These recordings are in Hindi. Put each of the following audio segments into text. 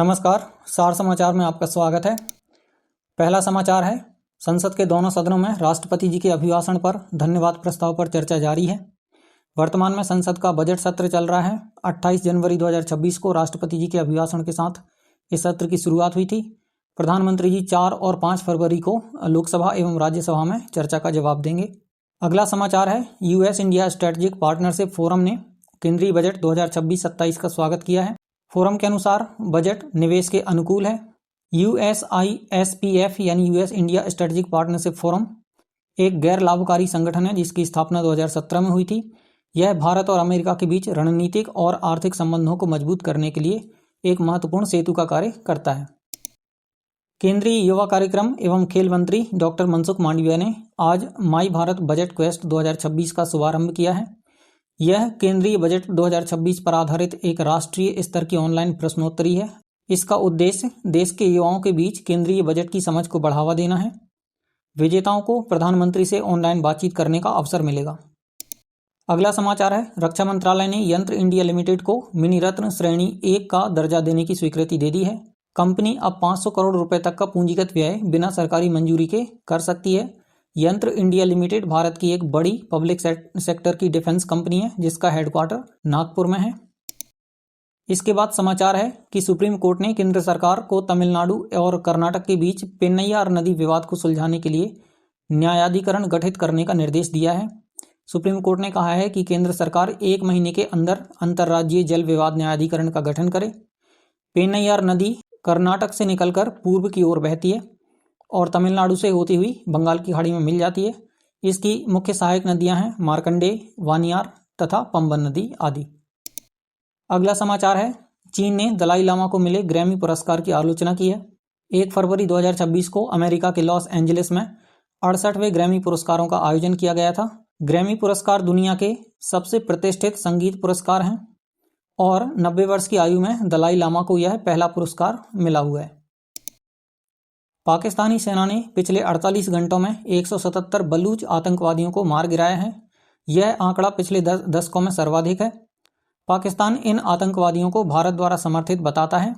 नमस्कार, सार समाचार में आपका स्वागत है। पहला समाचार है, संसद के दोनों सदनों में राष्ट्रपति जी के अभिभाषण पर धन्यवाद प्रस्ताव पर चर्चा जारी है। वर्तमान में संसद का बजट सत्र चल रहा है। 28 जनवरी 2026 को राष्ट्रपति जी के अभिभाषण के साथ इस सत्र की शुरुआत हुई थी। प्रधानमंत्री जी 4 और 5 फरवरी को लोकसभा एवं राज्यसभा में चर्चा का जवाब देंगे। अगला समाचार है, US India strategic partnership forum ने केंद्रीय बजट 2026-27 का स्वागत किया है। फोरम के अनुसार बजट निवेश के अनुकूल है। USISPF यानी US India strategic partnership forum एक गैर लाभकारी संगठन है जिसकी स्थापना 2017 में हुई थी। यह भारत और अमेरिका के बीच रणनीतिक और आर्थिक संबंधों को मजबूत करने के लिए एक महत्वपूर्ण सेतु का कार्य करता है। केंद्रीय युवा कार्यक्रम एवं खेल मंत्री डॉक्टर मनसुख मांडविया ने आज माई भारत बजट क्वेस्ट 2026 का शुभारंभ किया है। यह केंद्रीय बजट 2026 पर आधारित एक राष्ट्रीय स्तर की ऑनलाइन प्रश्नोत्तरी है। इसका उद्देश्य देश के युवाओं के बीच केंद्रीय बजट की समझ को बढ़ावा देना है। विजेताओं को प्रधानमंत्री से ऑनलाइन बातचीत करने का अवसर मिलेगा। अगला समाचार है, रक्षा मंत्रालय ने यंत्र इंडिया लिमिटेड को मिनी रत्न श्रेणी 1 का दर्जा देने की स्वीकृति दे दी है। कंपनी अब 500 करोड़ रुपए तक का पूंजीगत व्यय बिना सरकारी मंजूरी के कर सकती है। यंत्र इंडिया लिमिटेड भारत की एक बड़ी पब्लिक सेक्टर की डिफेंस कंपनी है जिसका हेडक्वार्टर नागपुर में है। इसके बाद समाचार है कि सुप्रीम कोर्ट ने केंद्र सरकार को तमिलनाडु और कर्नाटक के बीच पेन्नैयार नदी विवाद को सुलझाने के लिए न्यायाधिकरण गठित करने का निर्देश दिया है। सुप्रीम कोर्ट ने कहा है कि केंद्र सरकार 1 महीने के अंदर अंतर्राज्यीय जल विवाद न्यायाधिकरण का गठन करे। पेन्नैयार नदी कर्नाटक से निकलकर पूर्व की ओर बहती है और तमिलनाडु से होती हुई बंगाल की खाड़ी में मिल जाती है। इसकी मुख्य सहायक नदियां हैं मार्कंडेय, वानियार तथा पंबन नदी आदि। अगला समाचार है, चीन ने दलाई लामा को मिले ग्रैमी पुरस्कार की आलोचना की है। 1 फरवरी 2026 को अमेरिका के लॉस एंजलिस में 68वें ग्रैमी पुरस्कारों का आयोजन किया गया था। ग्रैमी पुरस्कार दुनिया के सबसे प्रतिष्ठित संगीत पुरस्कार हैं और 90 वर्ष की आयु में दलाई लामा को यह पहला पुरस्कार मिला हुआ है। पाकिस्तानी सेना ने पिछले 48 घंटों में 177 बलूच आतंकवादियों को मार गिराया है। यह आंकड़ा पिछले 10 दशकों में सर्वाधिक है। पाकिस्तान इन आतंकवादियों को भारत द्वारा समर्थित बताता है।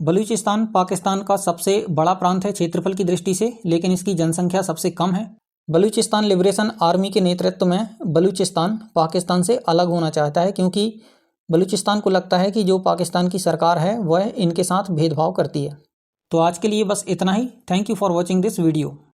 बलूचिस्तान पाकिस्तान का सबसे बड़ा प्रांत है क्षेत्रफल की दृष्टि से, लेकिन इसकी जनसंख्या सबसे कम है। बलूचिस्तान लिबरेशन आर्मी के नेतृत्व में बलूचिस्तान पाकिस्तान से अलग होना चाहता है क्योंकि बलूचिस्तान को लगता है कि जो पाकिस्तान की सरकार है वह इनके साथ भेदभाव करती है। तो आज के लिए बस इतना ही। Thank you for watching this video.